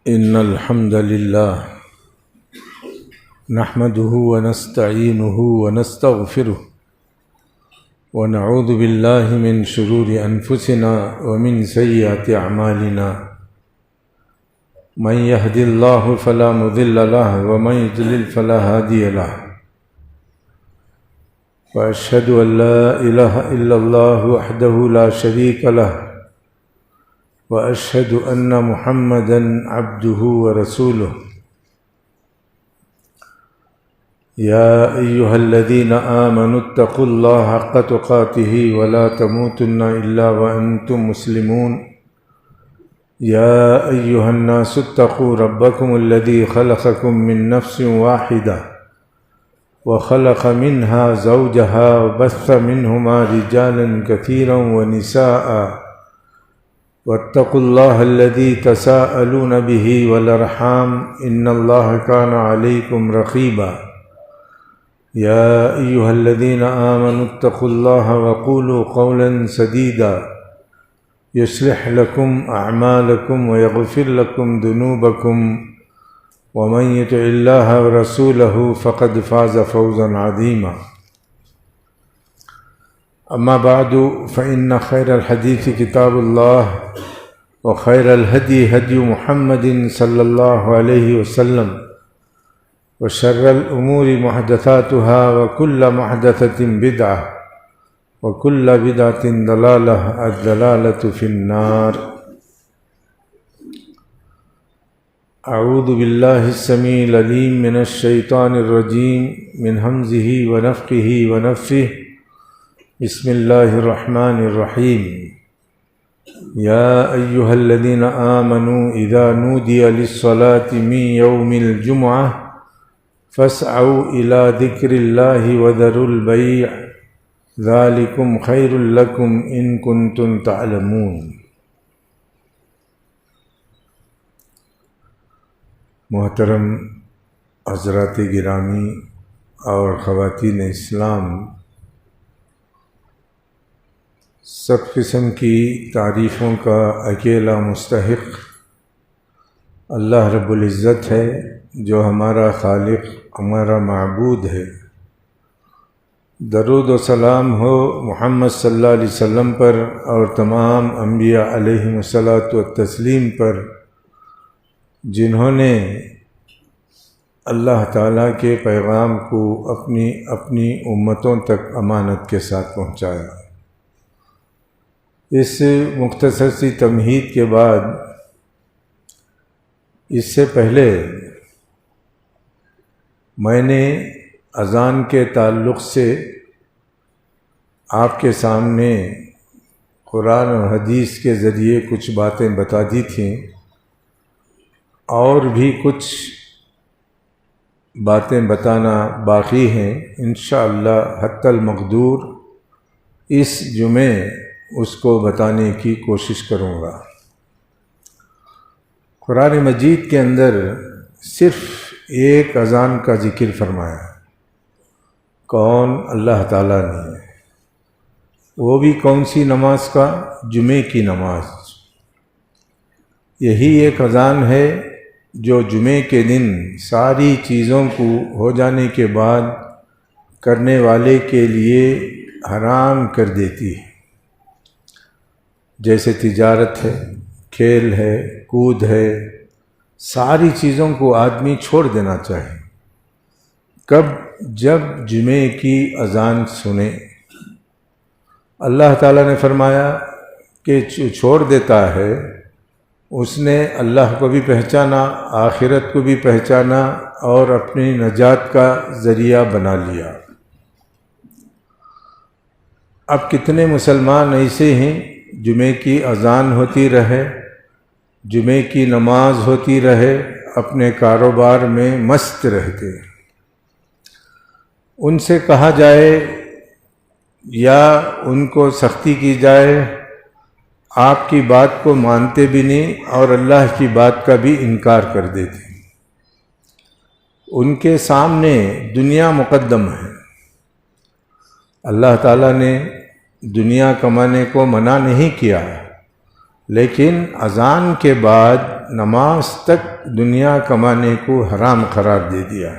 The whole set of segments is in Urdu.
إن الحمد لله نحمده ونستعينه ونستغفره ونعوذ بالله من شرور أنفسنا ومن سيئات أعمالنا من يهد الله فلا مضل له ومن يضلل فلا هادي له وأشهد أن لا إله إلا الله وحده لا شريك له وأشهد أن محمدًا عبده ورسوله يا أيها الذين آمنوا اتقوا الله حق تقاته ولا تموتن إلا وأنتم مسلمون يا أيها الناس اتقوا ربكم الذي خلقكم من نفس واحدة وخلق منها زوجها وبث منهما رجالا كثيرا ونساء واتقوا الله الذي تساءلون به والأرحام إن الله كان عليكم رقيبا يا أيها الذين آمنوا اتقوا الله وقولوا قولا سديدا يصلح لكم أعمالكم ويغفر لكم ذنوبكم ومن يطع الله ورسوله فقد فاز فوزا عظيما أما بعد فإن خير الحديث كتاب الله وخير الهدي هدي محمد صلى الله عليه وسلم وشر الأمور محدثاتها وكل محدثة بدعة وكل بدعة ضلالة الضلالة في النار أعوذ بالله السميع العليم من الشيطان الرجيم من همزه ونفخه ونفثه بسم الله الرحمن الرحيم يا أيها الذين آمنوا إذا نودي للصلاة من يوم الجمعة فاسعوا إلى ذكر الله وذروا البيع ذلكم خير لكم إن كنتم تعلمون۔ محترم حضرات گرامی اور خواتین اسلام، سب قسم کی تعریفوں کا اکیلا مستحق اللہ رب العزت ہے، جو ہمارا خالق، ہمارا معبود ہے۔ درود و سلام ہو محمد صلی اللہ علیہ وسلم پر اور تمام انبیاء علیہم الصلاۃ والتسلیم پر، جنہوں نے اللہ تعالیٰ کے پیغام کو اپنی امتوں تک امانت کے ساتھ پہنچایا۔ اس مختصر سی تمہید کے بعد، اس سے پہلے میں نے اذان کے تعلق سے آپ کے سامنے قرآن و حدیث کے ذریعے کچھ باتیں بتا دی تھیں، اور بھی کچھ باتیں بتانا باقی ہیں۔ انشاءاللہ حتی المقدور اس جمعے اس کو بتانے کی کوشش کروں گا۔ قرآن مجید کے اندر صرف ایک اذان کا ذکر فرمایا، کون؟ اللہ تعالیٰ نے۔ وہ بھی کون سی نماز کا؟ جمعے کی نماز۔ یہی ایک اذان ہے جو جمعے کے دن ساری چیزوں کو ہو جانے کے بعد کرنے والے کے لیے حرام کر دیتی ہے، جیسے تجارت ہے، کھیل ہے، کود ہے، ساری چیزوں کو آدمی چھوڑ دینا چاہے۔ کب؟ جب جمعے کی اذان سنے۔ اللہ تعالیٰ نے فرمایا کہ چھوڑ دیتا ہے، اس نے اللہ کو بھی پہچانا، آخرت کو بھی پہچانا، اور اپنی نجات کا ذریعہ بنا لیا۔ اب کتنے مسلمان ایسے ہیں، جمعے کی اذان ہوتی رہے، جمعے کی نماز ہوتی رہے، اپنے کاروبار میں مست رہتے۔ ان سے کہا جائے یا ان کو سختی کی جائے، آپ کی بات کو مانتے بھی نہیں اور اللہ کی بات کا بھی انکار کر دیتے۔ ان کے سامنے دنیا مقدم ہے۔ اللہ تعالیٰ نے دنیا کمانے کو منع نہیں کیا، لیکن اذان کے بعد نماز تک دنیا کمانے کو حرام قرار دے دیا.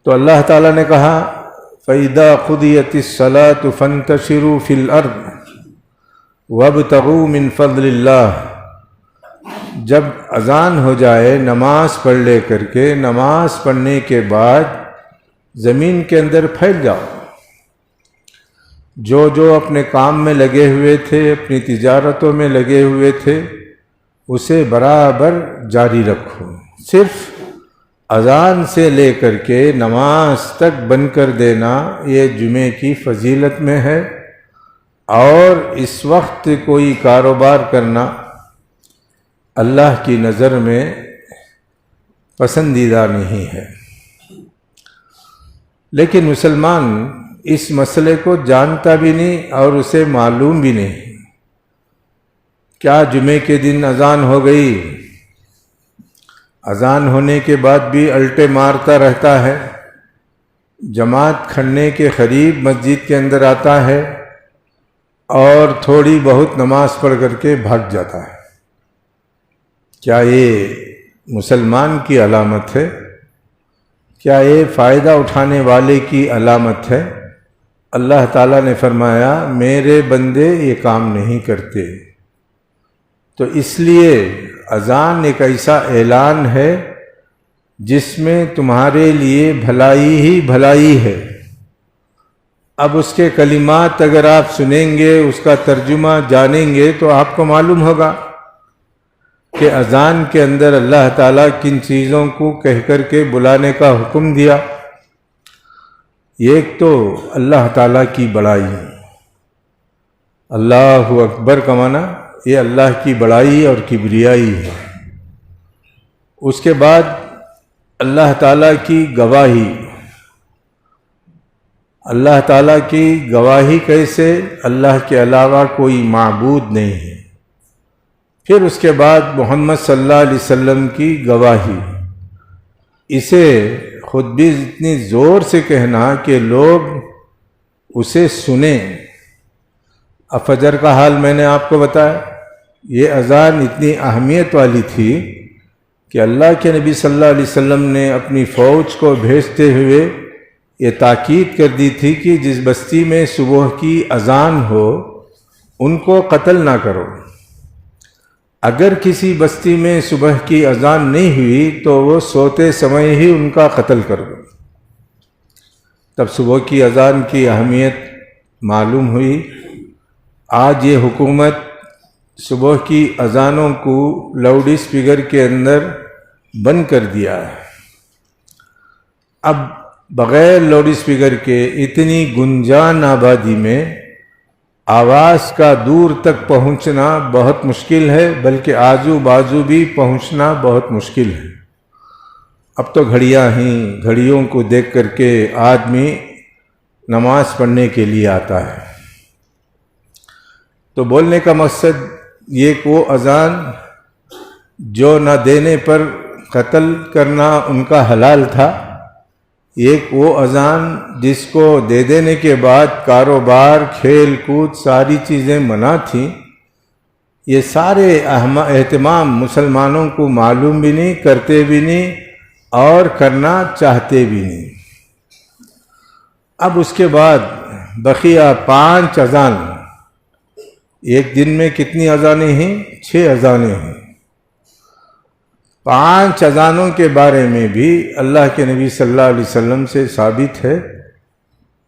تو اللہ تعالیٰ نے کہا فَإِذَا قُضِيَتِ الصَّلَاةُ فَانْتَشِرُوا فِي الْأَرْضِ وَابْتَغُوا مِنْ فَضْلِ اللَّهِ. جب اذان ہو جائے نماز پڑھ لے کر کے، نماز پڑھنے کے بعد زمین کے اندر پھیل جاؤ. جو اپنے کام میں لگے ہوئے تھے، اپنی تجارتوں میں لگے ہوئے تھے، اسے برابر جاری رکھو. صرف اذان سے لے کر کے نماز تک بند کر دینا یہ جمعے کی فضیلت میں ہے، اور اس وقت کوئی کاروبار کرنا اللہ کی نظر میں پسندیدہ نہیں ہے. لیکن مسلمان اس مسئلے کو جانتا بھی نہیں اور اسے معلوم بھی نہیں. کیا جمعے کے دن اذان ہو گئی، اذان ہونے کے بعد بھی الٹے مارتا رہتا ہے، جماعت کھڑنے کے قریب مسجد کے اندر آتا ہے اور تھوڑی بہت نماز پڑھ کر کے بھاگ جاتا ہے. کیا یہ مسلمان کی علامت ہے؟ کیا یہ فائدہ اٹھانے والے کی علامت ہے؟ اللہ تعالیٰ نے فرمایا میرے بندے یہ کام نہیں کرتے. تو اس لیے اذان ایک ایسا اعلان ہے جس میں تمہارے لیے بھلائی ہی بھلائی ہے. اب اس کے کلمات اگر آپ سنیں گے، اس کا ترجمہ جانیں گے تو آپ کو معلوم ہوگا کہ اذان کے اندر اللہ تعالیٰ کن چیزوں کو کہہ کر کے بلانے کا حکم دیا. ایک تو اللہ تعالیٰ کی بڑائی، اللہ اکبر کا معنی یہ اللہ کی بڑائی اور کبریائی ہے. اس کے بعد اللہ تعالیٰ کی گواہی. اللہ تعالیٰ کی گواہی کیسے؟ اللہ کے علاوہ کوئی معبود نہیں ہے. پھر اس کے بعد محمد صلی اللہ علیہ وسلم کی گواہی. اسے خود بھی اتنی زور سے کہنا کہ لوگ اسے سنیں. اب فجر کا حال میں نے آپ کو بتایا. یہ اذان اتنی اہمیت والی تھی کہ اللہ کے نبی صلی اللہ علیہ وسلم نے اپنی فوج کو بھیجتے ہوئے یہ تاکید کر دی تھی کہ جس بستی میں صبح کی اذان ہو ان کو قتل نہ کرو. اگر کسی بستی میں صبح کی اذان نہیں ہوئی تو وہ سوتے سمے ہی ان کا قتل کرو. تب صبح کی اذان کی اہمیت معلوم ہوئی. آج یہ حکومت صبح کی اذانوں کو لاؤڈ اسپیکر کے اندر بند کر دیا ہے. اب بغیر لاؤڈ اسپیکر کے اتنی گنجان آبادی میں آواز کا دور تک پہنچنا بہت مشکل ہے، بلکہ آزو بازو بھی پہنچنا بہت مشکل ہے. اب تو گھڑیوں کو دیکھ کر کے آدمی نماز پڑھنے کے لیے آتا ہے. تو بولنے کا مقصد یہ کہ وہ اذان جو نہ دینے پر قتل کرنا ان کا حلال تھا، ایک وہ اذان جس کو دے دینے کے بعد کاروبار، کھیل کود ساری چیزیں منع تھیں. یہ سارے اہتمام مسلمانوں کو معلوم بھی نہیں، کرتے بھی نہیں اور کرنا چاہتے بھی نہیں. اب اس کے بعد بقیہ 5 اذان. ایک دن میں کتنی اذانیں ہیں؟ 6 اذانیں ہیں. 5 اذانوں کے بارے میں بھی اللہ کے نبی صلی اللہ علیہ وسلم سے ثابت ہے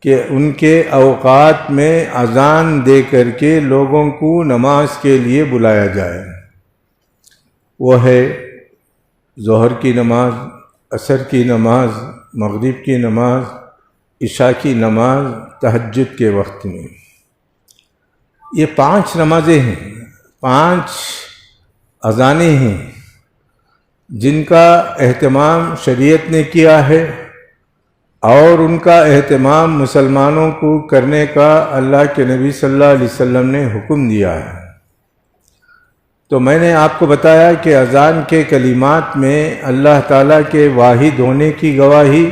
کہ ان کے اوقات میں اذان دے کر کے لوگوں کو نماز کے لیے بلایا جائے. وہ ہے ظہر کی نماز، عصر کی نماز، مغرب کی نماز، عشاء کی نماز، تہجد کے وقت میں. یہ 5 نمازیں ہیں، 5 اذانیں ہیں جن کا اہتمام شریعت نے کیا ہے اور ان کا اہتمام مسلمانوں کو کرنے کا اللہ کے نبی صلی اللہ علیہ وسلم نے حکم دیا ہے. تو میں نے آپ کو بتایا کہ اذان کے کلمات میں اللہ تعالیٰ کے واحد ہونے کی گواہی،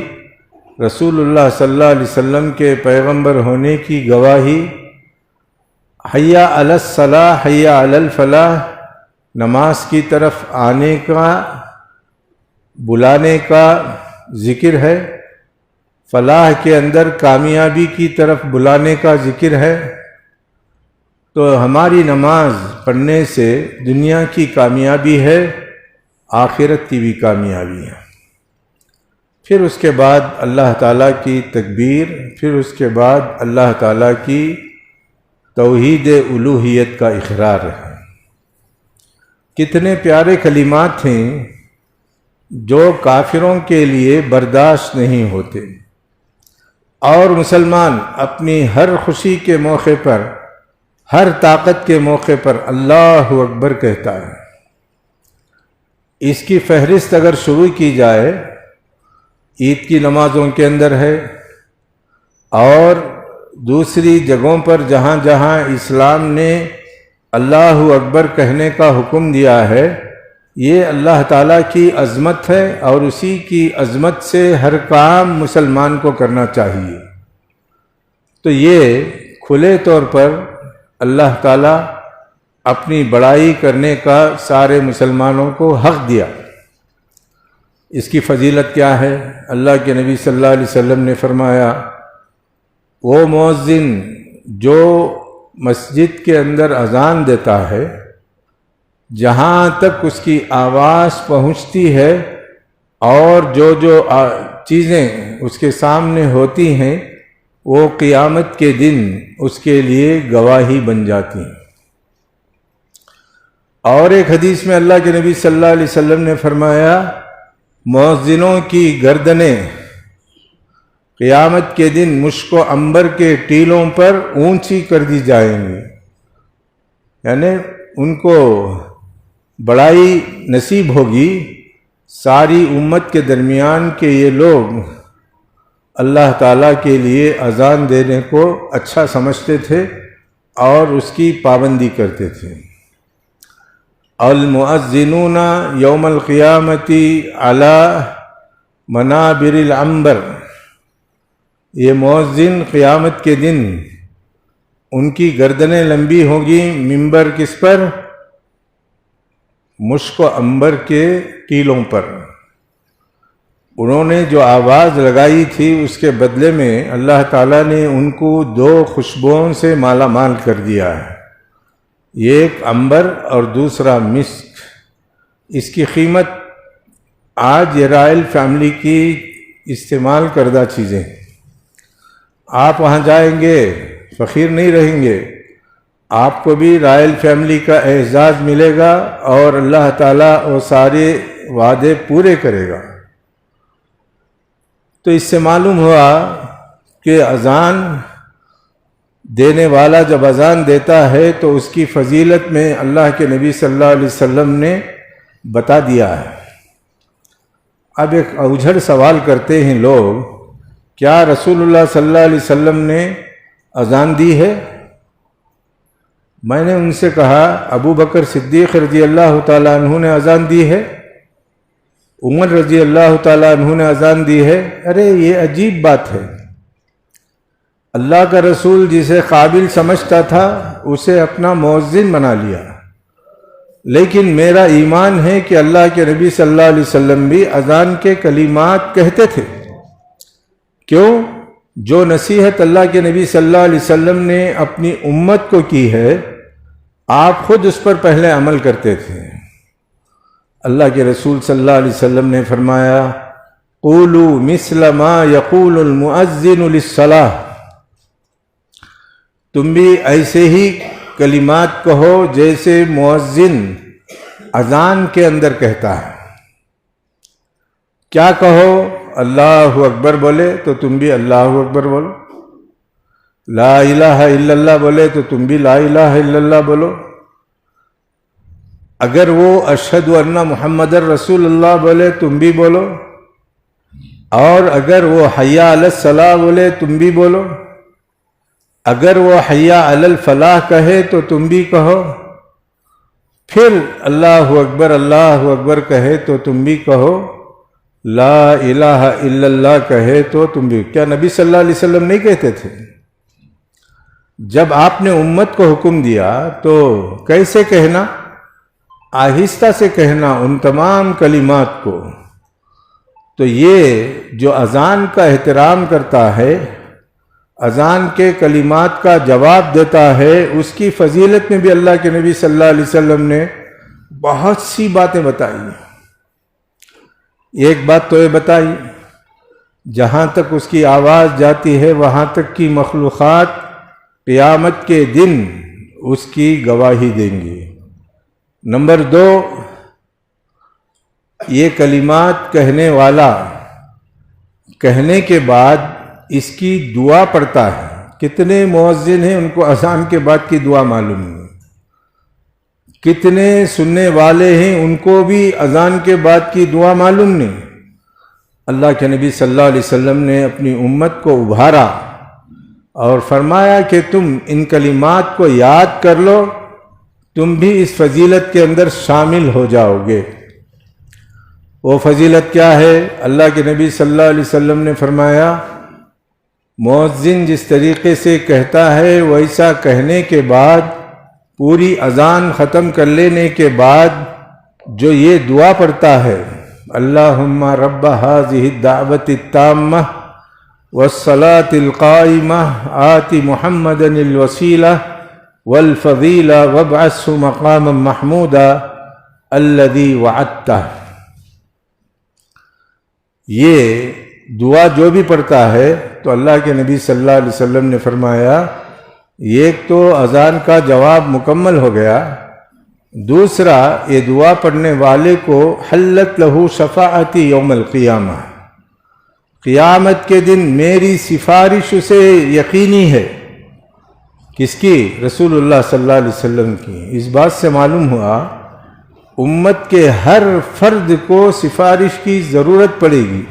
رسول اللہ صلی اللہ علیہ وسلم کے پیغمبر ہونے کی گواہی، حی علی الصلاح حی علی الفلاح، نماز کی طرف آنے کا، بلانے کا ذکر ہے، فلاح کے اندر کامیابی کی طرف بلانے کا ذکر ہے، تو ہماری نماز پڑھنے سے دنیا کی کامیابی ہے، آخرت کی بھی کامیابی ہے۔ پھر اس کے بعد اللہ تعالیٰ کی تکبیر، پھر اس کے بعد اللہ تعالیٰ کی توحید الوہیت کا اقرار ہے۔ کتنے پیارے کلمات ہیں جو کافروں کے لیے برداشت نہیں ہوتے، اور مسلمان اپنی ہر خوشی کے موقع پر، ہر طاقت کے موقع پر اللہ اکبر کہتا ہے۔ اس کی فہرست اگر شروع کی جائے، عید کی نمازوں کے اندر ہے، اور دوسری جگہوں پر جہاں جہاں اسلام نے اللہ اکبر کہنے کا حکم دیا ہے، یہ اللہ تعالیٰ کی عظمت ہے، اور اسی کی عظمت سے ہر کام مسلمان کو کرنا چاہیے۔ تو یہ کھلے طور پر اللہ تعالیٰ اپنی بڑائی کرنے کا سارے مسلمانوں کو حق دیا۔ اس کی فضیلت کیا ہے؟ اللہ کے نبی صلی اللہ علیہ وسلم نے فرمایا، وہ مؤذن جو مسجد کے اندر اذان دیتا ہے، جہاں تک اس کی آواز پہنچتی ہے اور جو چیزیں اس کے سامنے ہوتی ہیں، وہ قیامت کے دن اس کے لیے گواہی بن جاتی ہیں۔ اور ایک حدیث میں اللہ کے نبی صلی اللہ علیہ وسلم نے فرمایا، مؤذنوں کی گردنیں قیامت کے دن مشک و عنبر کے ٹیلوں پر اونچی کر دی جائیں گی، یعنی ان کو بڑائی نصیب ہوگی ساری امت کے درمیان کہ یہ لوگ اللہ تعالیٰ کے لیے اذان دینے کو اچھا سمجھتے تھے اور اس کی پابندی کرتے تھے۔ المؤذنون یوم القیامت علی منابر العنبر، یہ مؤذن قیامت کے دن ان کی گردنیں لمبی ہوگی، منبر کس پر؟ مشک و عنبر کے ٹیلوں پر۔ انہوں نے جو آواز لگائی تھی اس کے بدلے میں اللہ تعالیٰ نے ان کو 2 خوشبوؤں سے مالا مال کر دیا ہے، ایک عنبر اور دوسرا مسک۔ اس کی قیمت آج یہ رائل فیملی کی استعمال کردہ چیزیں، آپ وہاں جائیں گے فقیر نہیں رہیں گے، آپ کو بھی رائل فیملی کا اعزاز ملے گا، اور اللہ تعالیٰ وہ سارے وعدے پورے کرے گا۔ تو اس سے معلوم ہوا کہ اذان دینے والا جب اذان دیتا ہے تو اس کی فضیلت میں اللہ کے نبی صلی اللہ علیہ وسلم نے بتا دیا ہے۔ اب ایک اوجھڑ سوال کرتے ہیں لوگ، کیا رسول اللہ صلی اللہ علیہ وسلم نے اذان دی ہے؟ میں نے ان سے کہا، ابو بکر صدیق رضی اللہ تعالیٰ عنہ نے اذان دی ہے، عمر رضی اللہ تعالیٰ عنہ نے اذان دی ہے۔ ارے یہ عجیب بات ہے، اللہ کا رسول جسے قابل سمجھتا تھا اسے اپنا مؤذن بنا لیا، لیکن میرا ایمان ہے کہ اللہ کے نبی صلی اللہ علیہ وسلم بھی اذان کے کلمات کہتے تھے۔ کیوں؟ جو نصیحت اللہ کے نبی صلی اللہ علیہ وسلم نے اپنی امت کو کی ہے، آپ خود اس پر پہلے عمل کرتے تھے۔ اللہ کے رسول صلی اللہ علیہ وسلم نے فرمایا، قولوا مثل ما یقول المؤذن للصلاۃ، تم بھی ایسے ہی کلمات کہو جیسے مؤذن اذان کے اندر کہتا ہے۔ کیا کہو؟ اللہ اکبر بولے تو تم بھی اللہ اکبر بولو، لا الہ الا اللہ بولے تو تم بھی لا الہ الا اللہ بولو۔ اگر وہ اشہد ان محمد رسول اللہ بولے تم بھی بولو، اور اگر وہ حی علی الصلاۃ بولے تم بھی بولو، اگر وہ حی علی الفلاح کہے تو تم بھی کہو، پھر اللہ اکبر کہے تو تم بھی کہو، لا الہ الا اللہ کہے تو تم بھی۔ کیا نبی صلی اللہ علیہ وسلم نہیں کہتے تھے؟ جب آپ نے امت کو حکم دیا تو کیسے کہنا؟ آہستہ سے کہنا ان تمام کلمات کو، تو یہ جو اذان کا احترام کرتا ہے، اذان کے کلمات کا جواب دیتا ہے، اس کی فضیلت میں بھی اللہ کے نبی صلی اللہ علیہ وسلم نے بہت سی باتیں بتائی ہیں۔ ایک بات تو یہ بتائی، جہاں تک اس کی آواز جاتی ہے وہاں تک کی مخلوقات قیامت کے دن اس کی گواہی دیں گی۔ نمبر 2، یہ کلمات کہنے والا کہنے کے بعد اس کی دعا پڑھتا ہے۔ کتنے مؤذن ہیں ان کو اذان کے بعد کی دعا معلوم نہیں، کتنے سننے والے ہیں ان کو بھی اذان کے بعد کی دعا معلوم نہیں۔ اللہ کے نبی صلی اللہ علیہ وسلم نے اپنی امت کو ابھارا اور فرمایا کہ تم ان کلمات کو یاد کر لو، تم بھی اس فضیلت کے اندر شامل ہو جاؤ گے۔ وہ فضیلت کیا ہے؟ اللہ کے نبی صلی اللہ علیہ وسلم نے فرمایا، مؤذن جس طریقے سے کہتا ہے ویسا کہنے کے بعد پوری اذان ختم کر لینے کے بعد جو یہ دعا پڑھتا ہے، اللہم رب ھذہ الدعوۃ التامہ والصلاۃ القائمہ آت محمدا الوسیلہ والفضیلہ وابعثہ مقاما محمودا الذی وعدتہ، یہ دعا جو بھی پڑھتا ہے تو اللہ کے نبی صلی اللہ علیہ وسلم نے فرمایا ایک تو اذان کا جواب مکمل ہو گیا، دوسرا یہ دعا پڑھنے والے کو حلت لہو شفاعتی یوم القیامہ، قیامت کے دن میری سفارش اسے یقینی ہے۔ کس کی؟ رسول اللہ صلی اللہ علیہ وسلم کی۔ اس بات سے معلوم ہوا امت کے ہر فرد کو سفارش کی ضرورت پڑے گی۔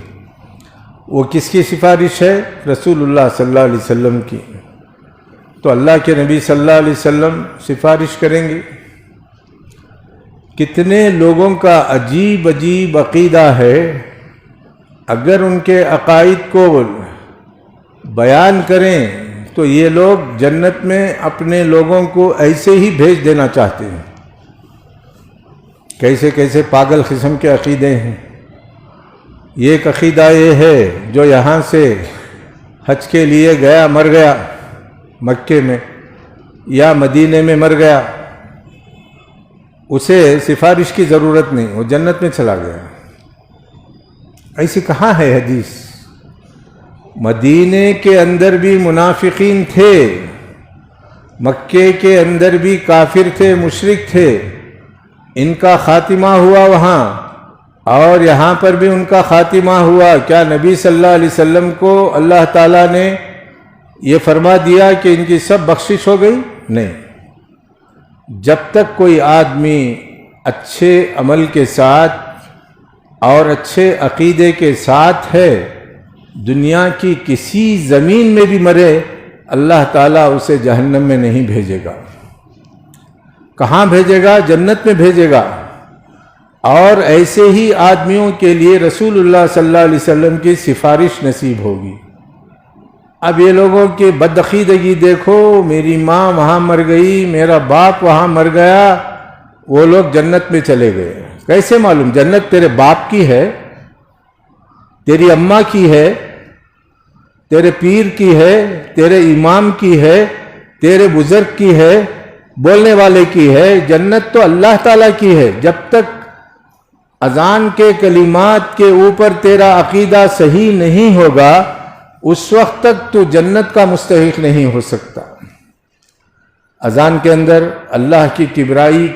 وہ کس کی سفارش ہے؟ رسول اللہ صلی اللہ علیہ وسلم کی۔ تو اللہ کے نبی صلی اللہ علیہ وسلم سفارش کریں گے۔ کتنے لوگوں کا عجیب عجیب عقیدہ ہے، اگر ان کے عقائد کو بیان کریں تو یہ لوگ جنت میں اپنے لوگوں کو ایسے ہی بھیج دینا چاہتے ہیں۔ کیسے کیسے پاگل قسم کے عقیدے ہیں۔ ایک عقیدہ یہ ہے جو یہاں سے حج کے لیے گیا مر گیا مکے میں یا مدینے میں مر گیا، اسے سفارش کی ضرورت نہیں، وہ جنت میں چلا گیا۔ ایسی کہاں ہے حدیث؟ مدینے کے اندر بھی منافقین تھے، مکے کے اندر بھی کافر تھے، مشرک تھے، ان کا خاتمہ ہوا وہاں، اور یہاں پر بھی ان کا خاتمہ ہوا۔ کیا نبی صلی اللہ علیہ وسلم کو اللہ تعالیٰ نے یہ فرما دیا کہ ان کی سب بخشش ہو گئی؟ نہیں۔ جب تک کوئی آدمی اچھے عمل کے ساتھ اور اچھے عقیدے کے ساتھ ہے، دنیا کی کسی زمین میں بھی مرے، اللہ تعالیٰ اسے جہنم میں نہیں بھیجے گا۔ کہاں بھیجے گا؟ جنت میں بھیجے گا۔ اور ایسے ہی آدمیوں کے لیے رسول اللہ صلی اللہ علیہ وسلم کی سفارش نصیب ہوگی۔ اب یہ لوگوں کی بدعقیدگی دیکھو، میری ماں وہاں مر گئی، میرا باپ وہاں مر گیا، وہ لوگ جنت میں چلے گئے۔ کیسے معلوم؟ جنت تیرے باپ کی ہے، تیری اماں کی ہے، تیرے پیر کی ہے، تیرے امام کی ہے، تیرے بزرگ کی ہے، بولنے والے کی ہے۔ جنت تو اللہ تعالیٰ کی ہے۔ جب تک اذان کے کلمات کے اوپر تیرا عقیدہ صحیح نہیں ہوگا، اس وقت تک تو جنت کا مستحق نہیں ہو سکتا۔ اذان کے اندر اللہ کی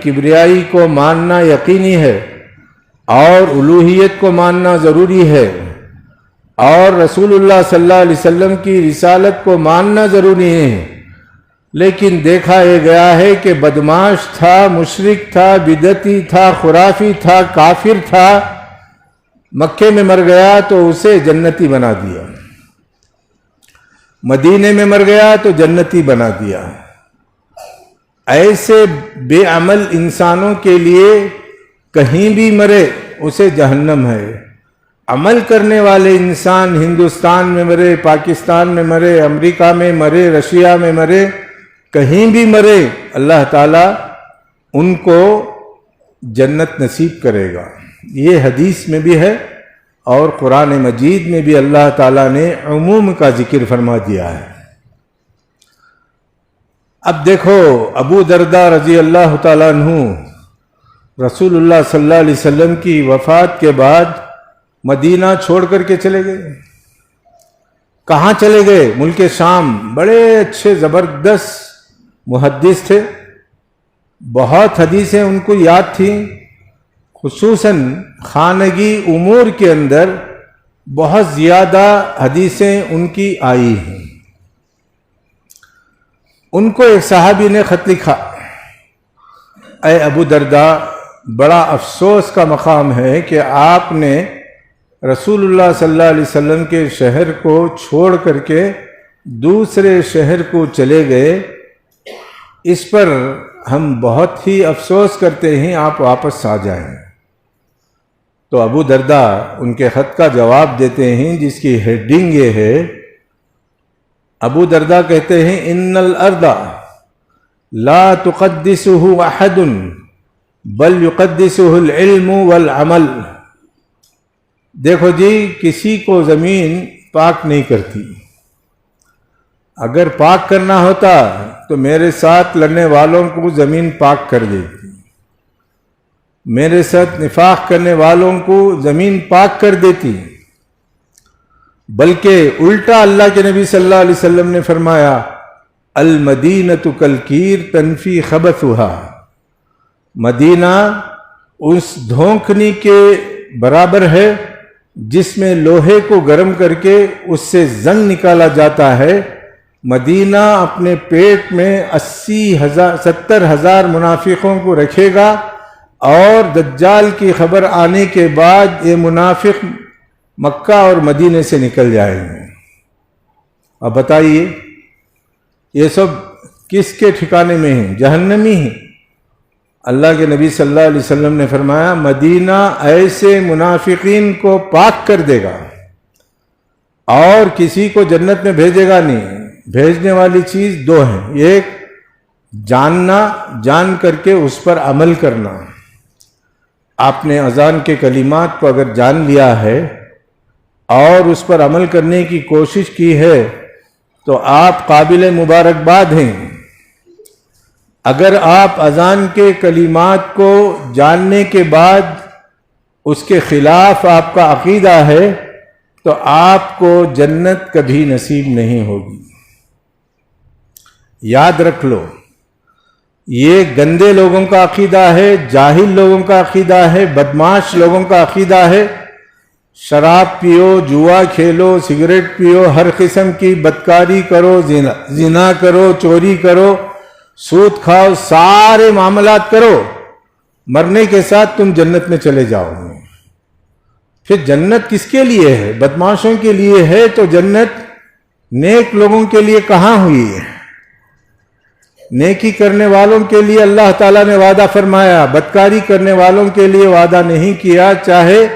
کبریائی کو ماننا یقینی ہے، اور الوہیت کو ماننا ضروری ہے، اور رسول اللہ صلی اللہ علیہ وسلم کی رسالت کو ماننا ضروری ہے۔ لیکن دیکھا یہ گیا ہے کہ بدمعاش تھا، مشرک تھا، بدعتی تھا، خرافی تھا، کافر تھا، مکے میں مر گیا تو اسے جنتی بنا دیا، مدینے میں مر گیا تو جنتی بنا دیا۔ ایسے بے عمل انسانوں کے لیے کہیں بھی مرے اسے جہنم ہے۔ عمل کرنے والے انسان ہندوستان میں مرے، پاکستان میں مرے، امریکہ میں مرے، رشیا میں مرے، کہیں بھی مرے، اللہ تعالیٰ ان کو جنت نصیب کرے گا۔ یہ حدیث میں بھی ہے اور قرآن مجید میں بھی اللہ تعالیٰ نے عموم کا ذکر فرما دیا ہے۔ اب دیکھو، ابو درداء رضی اللہ تعالیٰ عنہ رسول اللہ صلی اللہ علیہ وسلم کی وفات کے بعد مدینہ چھوڑ کر کے چلے گئے۔ کہاں چلے گئے؟ ملک شام۔ بڑے اچھے زبردست محدث تھے، بہت حدیثیں ان کو یاد تھیں، خصوصاً خانگی امور کے اندر بہت زیادہ حدیثیں ان کی آئی ہیں۔ ان کو ایک صحابی نے خط لکھا، اے ابو درداء، بڑا افسوس کا مقام ہے کہ آپ نے رسول اللہ صلی اللہ علیہ وسلم کے شہر کو چھوڑ کر کے دوسرے شہر کو چلے گئے، اس پر ہم بہت ہی افسوس کرتے ہیں، آپ واپس آ جائیں۔ تو ابو درداء ان کے خط کا جواب دیتے ہیں جس کی ہیڈنگ یہ ہے، ابو درداء کہتے ہیں ان الارض لا تقدسه احد بل يقدسه العلم والعمل۔ دیکھو جی، کسی کو زمین پاک نہیں کرتی، اگر پاک کرنا ہوتا تو میرے ساتھ لڑنے والوں کو زمین پاک کر دیتی، میرے ساتھ نفاق کرنے والوں کو زمین پاک کر دیتی، بلکہ الٹا اللہ کے نبی صلی اللہ علیہ وسلم نے فرمایا المدینۃ کالکیر تنفی خبثها، مدینہ اس دھونکنی کے برابر ہے جس میں لوہے کو گرم کر کے اس سے زنگ نکالا جاتا ہے۔ مدینہ اپنے پیٹ میں 70,000 منافقوں کو رکھے گا، اور دجال کی خبر آنے کے بعد یہ منافق مکہ اور مدینے سے نکل جائیں گے۔ اب بتائیے، یہ سب کس کے ٹھکانے میں ہیں؟ جہنمی ہیں۔ اللہ کے نبی صلی اللہ علیہ وسلم نے فرمایا مدینہ ایسے منافقین کو پاک کر دے گا اور کسی کو جنت میں بھیجے گا نہیں۔ بھیجنے والی چیز دو ہیں، ایک جاننا، جان کر کے اس پر عمل کرنا۔ آپ نے اذان کے کلمات کو اگر جان لیا ہے اور اس پر عمل کرنے کی کوشش کی ہے تو آپ قابل مبارکباد ہیں۔ اگر آپ اذان کے کلمات کو جاننے کے بعد اس کے خلاف آپ کا عقیدہ ہے تو آپ کو جنت کبھی نصیب نہیں ہوگی۔ یاد رکھ لو، یہ گندے لوگوں کا عقیدہ ہے، جاہل لوگوں کا عقیدہ ہے، بدمعاش لوگوں کا عقیدہ ہے۔ شراب پیو، جوا کھیلو، سگریٹ پیو، ہر قسم کی بدکاری کرو، زنا کرو، چوری کرو، سود کھاؤ، سارے معاملات کرو، مرنے کے ساتھ تم جنت میں چلے جاؤ گے۔ پھر جنت کس کے لیے ہے؟ بدمعاشوں کے لیے ہے، تو جنت نیک لوگوں کے لیے کہاں ہوئی ہے؟ نیکی کرنے والوں کے لیے اللہ تعالیٰ نے وعدہ فرمایا، بدکاری کرنے والوں کے لیے وعدہ نہیں کیا۔ چاہے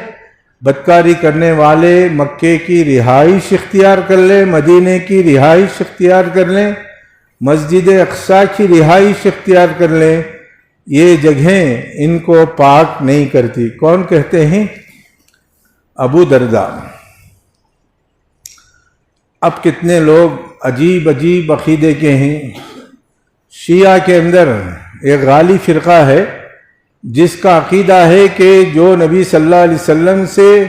بدکاری کرنے والے مکے کی رہائش اختیار کر لیں، مدینے کی رہائش اختیار کر لیں، مسجد اقصی کی رہائش اختیار کر لیں، یہ جگہیں ان کو پاک نہیں کرتی۔ کون کہتے ہیں؟ ابو درداء۔ اب کتنے لوگ عجیب عجیب عقیدے کے ہیں۔ شیعہ کے اندر ایک غالی فرقہ ہے جس کا عقیدہ ہے کہ جو نبی صلی اللہ علیہ وسلم سے،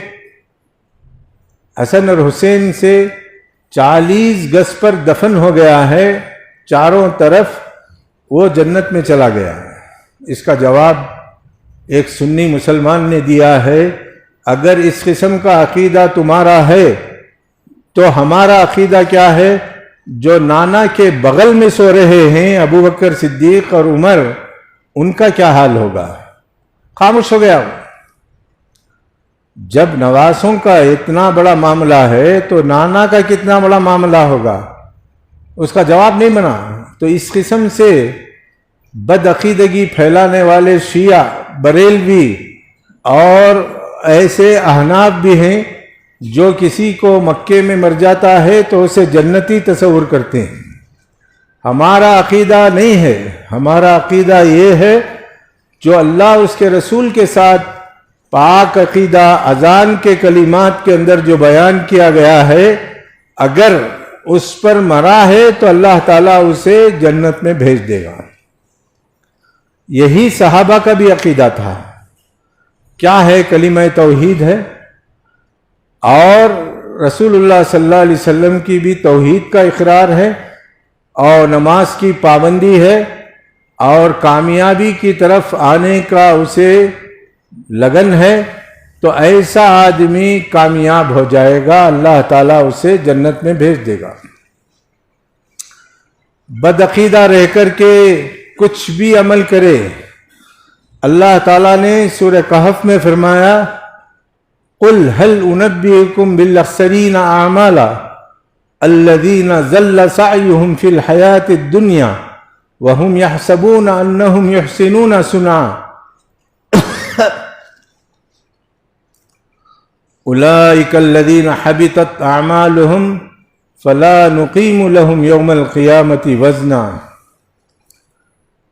حسن اور حسین سے 40 گز پر دفن ہو گیا ہے چاروں طرف، وہ جنت میں چلا گیا۔ اس کا جواب ایک سنی مسلمان نے دیا ہے، اگر اس قسم کا عقیدہ تمہارا ہے تو ہمارا عقیدہ کیا ہے؟ جو نانا کے بغل میں سو رہے ہیں ابو بکر صدیق اور عمر، ان کا کیا حال ہوگا؟ خاموش ہو گیا۔ جب نواسوں کا اتنا بڑا معاملہ ہے تو نانا کا کتنا بڑا معاملہ ہوگا؟ اس کا جواب نہیں بنا۔ تو اس قسم سے بدعقیدگی پھیلانے والے شیعہ، بریلوی اور ایسے احناف بھی ہیں جو کسی کو مکے میں مر جاتا ہے تو اسے جنتی تصور کرتے ہیں۔ ہمارا عقیدہ نہیں ہے، ہمارا عقیدہ یہ ہے جو اللہ اس کے رسول کے ساتھ پاک عقیدہ اذان کے کلمات کے اندر جو بیان کیا گیا ہے، اگر اس پر مرا ہے تو اللہ تعالیٰ اسے جنت میں بھیج دے گا۔ یہی صحابہ کا بھی عقیدہ تھا۔ کیا ہے؟ کلمہ توحید ہے، اور رسول اللہ صلی اللہ علیہ وسلم کی بھی توحید کا اقرار ہے، اور نماز کی پابندی ہے، اور کامیابی کی طرف آنے کا اسے لگن ہے۔ تو ایسا آدمی کامیاب ہو جائے گا، اللہ تعالیٰ اسے جنت میں بھیج دے گا۔ بدعقیدہ رہ کر کے کچھ بھی عمل کرے، اللہ تعالیٰ نے سورہ کہف میں فرمایا، قُلْ هَلْ أُنَبِّئُكُمْ بِالْأَخْسَرِينَ أَعْمَالًا الَّذِينَ ضَلَّ سَعْيُهُمْ فِي الْحَيَاةِ الدُّنْيَا وَهُمْ يَحْسَبُونَ أَنَّهُمْ يُحْسِنُونَ صُنْعًا أُولَئِكَ الَّذِينَ حَبِطَتْ أَعْمَالُهُمْ فَلَا نُقِيمُ لَهُمْ يَوْمَ الْقِيَامَةِ وَزْنًا۔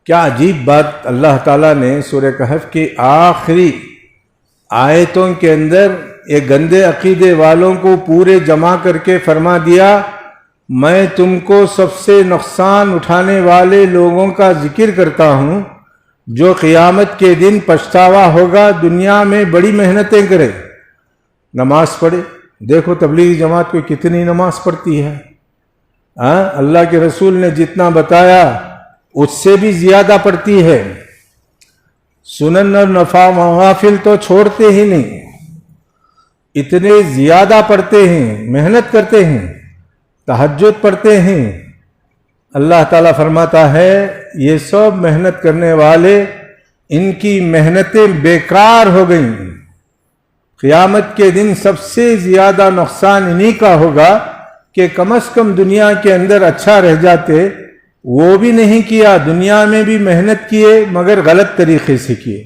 کیا عجیب بات اللہ تعالیٰ نے سورہ کہف کی آخری آیتوں کے اندر ایک گندے عقیدے والوں کو پورے جمع کر کے فرما دیا، میں تم کو سب سے نقصان اٹھانے والے لوگوں کا ذکر کرتا ہوں جو قیامت کے دن پچھتاوا ہوگا، دنیا میں بڑی محنتیں کرے، نماز پڑھے۔ دیکھو تبلیغی جماعت کو کتنی نماز پڑھتی ہے، اللہ کے رسول نے جتنا بتایا اس سے بھی زیادہ پڑھتی ہے۔ سنن اور نوافل تو چھوڑتے ہی نہیں، اتنے زیادہ پڑھتے ہیں، محنت کرتے ہیں، تہجد پڑھتے ہیں۔ اللہ تعالیٰ فرماتا ہے یہ سب محنت کرنے والے، ان کی محنتیں بیکار ہو گئیں۔ قیامت کے دن سب سے زیادہ نقصان انہی کا ہوگا کہ کم از کم دنیا کے اندر اچھا رہ جاتے، وہ بھی نہیں کیا، دنیا میں بھی محنت کیے مگر غلط طریقے سے کیے،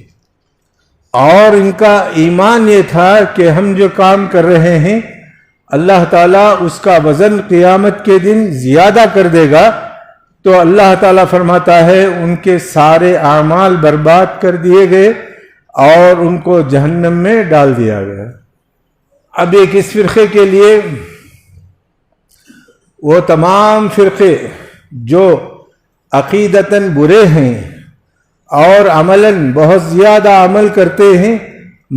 اور ان کا ایمان یہ تھا کہ ہم جو کام کر رہے ہیں اللہ تعالیٰ اس کا وزن قیامت کے دن زیادہ کر دے گا۔ تو اللہ تعالیٰ فرماتا ہے ان کے سارے اعمال برباد کر دیے گئے اور ان کو جہنم میں ڈال دیا گیا۔ اب ایک اس فرقے کے لیے وہ تمام فرقے جو عقیدتاً برے ہیں اور عملاً بہت زیادہ عمل کرتے ہیں،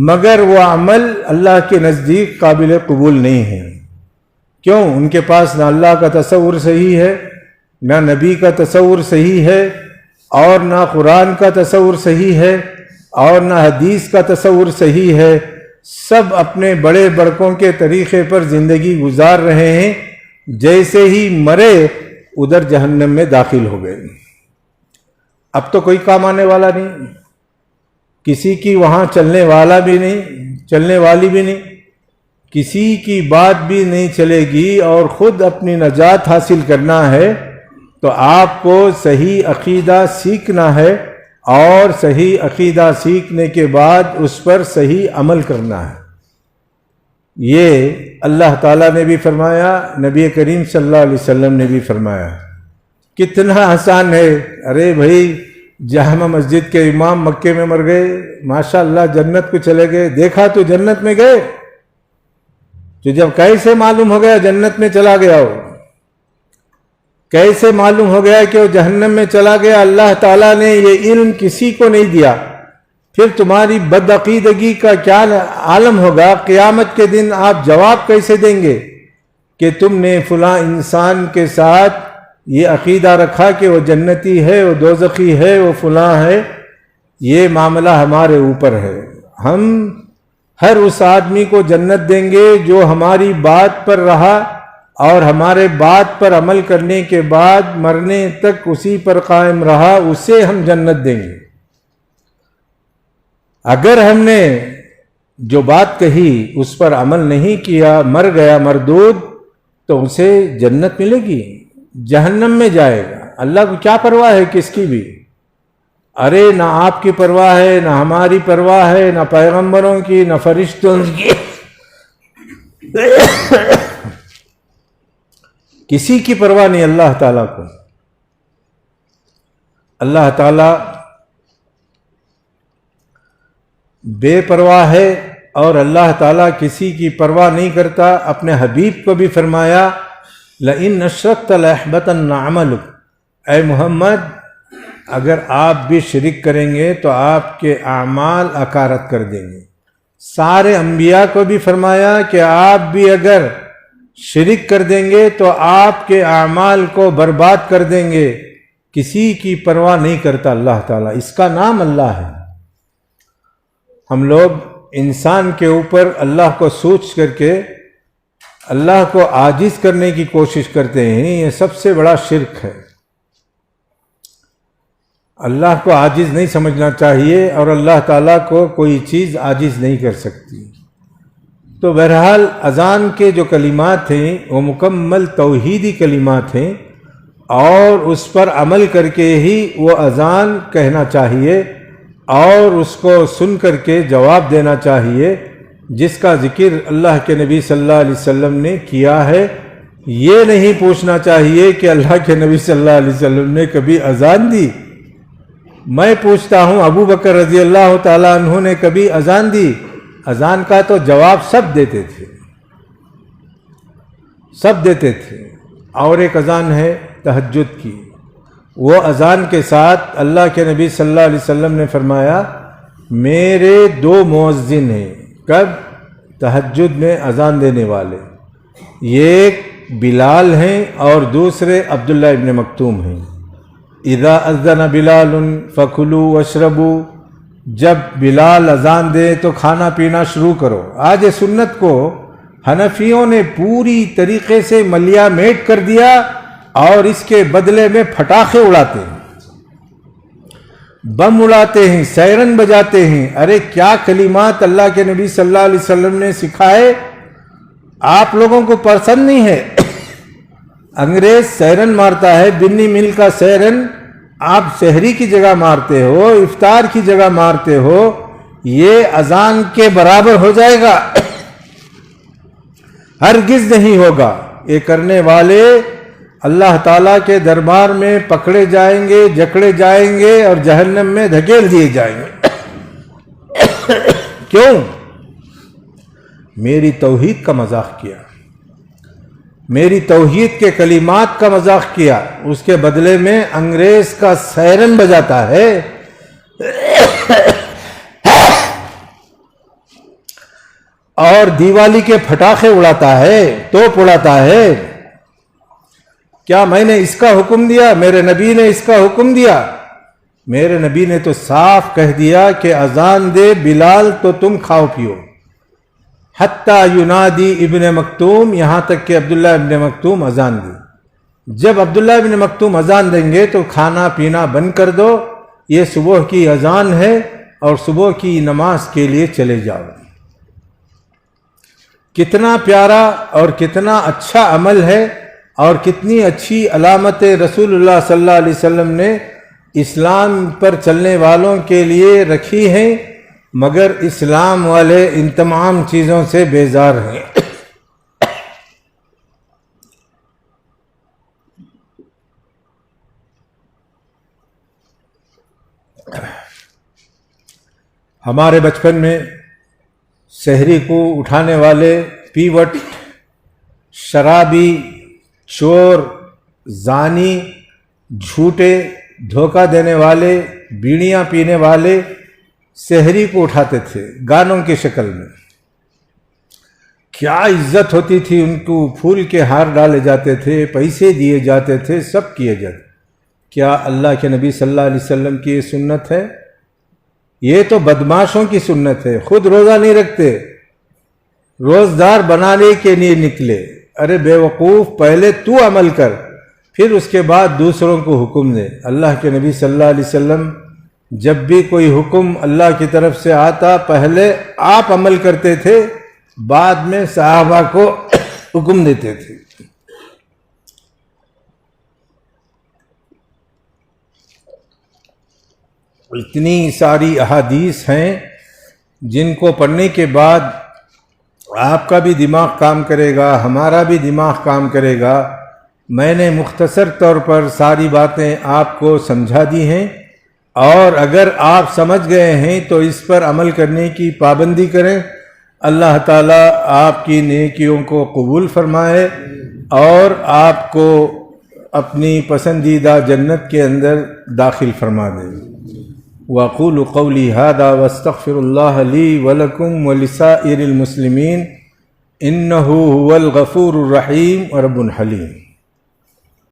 مگر وہ عمل اللہ کے نزدیک قابل قبول نہیں ہے۔ کیوں؟ ان کے پاس نہ اللہ کا تصور صحیح ہے، نہ نبی کا تصور صحیح ہے، اور نہ قرآن کا تصور صحیح ہے، اور نہ حدیث کا تصور صحیح ہے۔ سب اپنے بڑے بڑکوں کے طریقے پر زندگی گزار رہے ہیں، جیسے ہی مرے ادھر جہنم میں داخل ہو گئے۔ اب تو کوئی کام آنے والا نہیں، کسی کی وہاں چلنے والا بھی نہیں، چلنے والی بھی نہیں، کسی کی بات بھی نہیں چلے گی، اور خود اپنی نجات حاصل کرنا ہے تو آپ کو صحیح عقیدہ سیکھنا ہے، اور صحیح عقیدہ سیکھنے کے بعد اس پر صحیح عمل کرنا ہے۔ یہ اللہ تعالیٰ نے بھی فرمایا، نبی کریم صلی اللہ علیہ وسلم نے بھی فرمایا۔ کتنا آسان ہے، ارے بھائی جامع مسجد کے امام مکے میں مر گئے، ماشاءاللہ جنت کو چلے گئے، دیکھا تو جنت میں گئے، تو جب کیسے معلوم ہو گیا جنت میں چلا گیا ہو؟ کیسے معلوم ہو گیا کہ وہ جہنم میں چلا گیا؟ اللہ تعالیٰ نے یہ علم کسی کو نہیں دیا۔ پھر تمہاری بدعقیدگی کا کیا عالم ہوگا؟ قیامت کے دن آپ جواب کیسے دیں گے کہ تم نے فلاں انسان کے ساتھ یہ عقیدہ رکھا کہ وہ جنتی ہے، وہ دوزخی ہے، وہ فلاں ہے؟ یہ معاملہ ہمارے اوپر ہے۔ ہم ہر اس آدمی کو جنت دیں گے جو ہماری بات پر رہا اور ہمارے بات پر عمل کرنے کے بعد مرنے تک اسی پر قائم رہا، اسے ہم جنت دیں گے۔ اگر ہم نے جو بات کہی اس پر عمل نہیں کیا، مر گیا مردود، تو اسے جنت ملے گی، جہنم میں جائے گا۔ اللہ کو کیا پرواہ ہے کس کی بھی؟ ارے نہ آپ کی پرواہ ہے، نہ ہماری پرواہ ہے، نہ پیغمبروں کی، نہ فرشتوں کی، کسی کی پرواہ نہیں اللہ تعالیٰ کو۔ اللہ تعالیٰ بے پرواہ ہے اور اللہ تعالیٰ کسی کی پرواہ نہیں کرتا۔ اپنے حبیب کو بھی فرمایا لئن اشرکت لَيَحْبَطَنَّ عَمَلُكَ، اے محمد اگر آپ بھی شرک کریں گے تو آپ کے اعمال اکارت کر دیں گے۔ سارے انبیاء کو بھی فرمایا کہ آپ بھی اگر شرک کر دیں گے تو آپ کے اعمال کو برباد کر دیں گے۔ کسی کی پرواہ نہیں کرتا اللہ تعالیٰ، اس کا نام اللہ ہے۔ ہم لوگ انسان کے اوپر اللہ کو سوچ کر کے اللہ کو عاجز کرنے کی کوشش کرتے ہیں، یہ سب سے بڑا شرک ہے۔ اللہ کو عاجز نہیں سمجھنا چاہیے اور اللہ تعالیٰ کو کوئی چیز عاجز نہیں کر سکتی۔ تو بہرحال اذان کے جو کلمات ہیں وہ مکمل توحیدی کلمات ہیں، اور اس پر عمل کر کے ہی وہ اذان کہنا چاہیے اور اس کو سن کر کے جواب دینا چاہیے، جس کا ذکر اللہ کے نبی صلی اللہ علیہ وسلم نے کیا ہے۔ یہ نہیں پوچھنا چاہیے کہ اللہ کے نبی صلی اللہ علیہ وسلم نے کبھی اذان دی۔ میں پوچھتا ہوں ابو بکر رضی اللہ تعالیٰ عنہ نے کبھی اذان دی؟ اذان کا تو جواب سب دیتے تھے، سب دیتے تھے۔ اور ایک اذان ہے تہجد کی، وہ اذان کے ساتھ اللہ کے نبی صلی اللہ علیہ وسلم نے فرمایا میرے دو مؤذن ہیں۔ کب؟ تہجد میں اذان دینے والے، ایک بلال ہیں اور دوسرے عبداللہ ابن مکتوم ہیں۔ اذا اذن بلال فکلوا واشربوا، جب بلال اذان دے تو کھانا پینا شروع کرو۔ آج سنت کو حنفیوں نے پوری طریقے سے ملیا میٹ کر دیا اور اس کے بدلے میں پٹاخے اڑاتے ہیں، بم اڑاتے ہیں، سائرن بجاتے ہیں۔ ارے کیا کلمات اللہ کے نبی صلی اللہ علیہ وسلم نے سکھائے، آپ لوگوں کو پسند نہیں ہے؟ انگریز سائرن مارتا ہے، بنی مل کا سائرن آپ سحری کی جگہ مارتے ہو، افطار کی جگہ مارتے ہو، یہ اذان کے برابر ہو جائے گا؟ ہرگز نہیں ہوگا۔ یہ کرنے والے اللہ تعالیٰ کے دربار میں پکڑے جائیں گے، جکڑے جائیں گے اور جہنم میں دھکیل دیے جائیں گے۔ کیوں؟ میری توحید کا مذاق کیا، میری توحید کے کلمات کا مذاق کیا، اس کے بدلے میں انگریز کا سائرن بجاتا ہے۔ اور دیوالی کے پٹاخے اڑاتا ہے، توپ اڑاتا ہے۔ کیا میں نے اس کا حکم دیا؟ میرے نبی نے اس کا حکم دیا؟ میرے نبی نے تو صاف کہہ دیا کہ اذان دے بلال تو تم کھاؤ پیو، حتیٰ ینادی ابن مکتوم، یہاں تک کہ عبداللہ ابن مکتوم اذان دی۔ جب عبداللہ ابن مکتوم اذان دیں گے تو کھانا پینا بند کر دو، یہ صبح کی اذان ہے اور صبح کی نماز کے لیے چلے جاؤ۔ کتنا پیارا اور کتنا اچھا عمل ہے اور کتنی اچھی علامت رسول اللہ صلی اللہ علیہ وسلم نے اسلام پر چلنے والوں کے لیے رکھی ہیں، مگر اسلام والے ان تمام چیزوں سے بیزار ہیں۔ ہمارے بچپن میں سحری کو اٹھانے والے پیوٹ، شرابی، چور، زانی، جھوٹے، دھوکہ دینے والے، بیڑیاں پینے والے سحری کو اٹھاتے تھے گانوں کی شکل میں۔ کیا عزت ہوتی تھی ان کو، پھول کے ہار ڈالے جاتے تھے، پیسے دیے جاتے تھے، سب کیے جاتے۔ کیا اللہ کے نبی صلی اللہ علیہ وسلم کی یہ سنت ہے؟ یہ تو بدماشوں کی سنت ہے، خود روزہ نہیں رکھتے، روزدار بنانے کے لیے نکلے۔ ارے بے وقوف، پہلے تو عمل کر، پھر اس کے بعد دوسروں کو حکم دے۔ اللہ کے نبی صلی اللہ علیہ وسلم جب بھی کوئی حکم اللہ کی طرف سے آتا، پہلے آپ عمل کرتے تھے، بعد میں صحابہ کو حکم دیتے تھے۔ اتنی ساری احادیث ہیں جن کو پڑھنے کے بعد آپ کا بھی دماغ کام کرے گا، ہمارا بھی دماغ کام کرے گا۔ میں نے مختصر طور پر ساری باتیں آپ کو سمجھا دی ہیں اور اگر آپ سمجھ گئے ہیں تو اس پر عمل کرنے کی پابندی کریں. اللہ تعالیٰ آپ کی نیکیوں کو قبول فرمائے اور آپ کو اپنی پسندیدہ جنت کے اندر داخل فرما دے. وَأَقُولُ قَوْلِي هَذَا وَأَسْتَغْفِرُ اللَّهَ لِي وَلَكُمْ وَلِسَائِرِ الْمُسْلِمِينَ إِنَّهُ هُوَ الْغَفُورُ الرَّحِيمُ وَرَبٌّ حَلِيمٌ.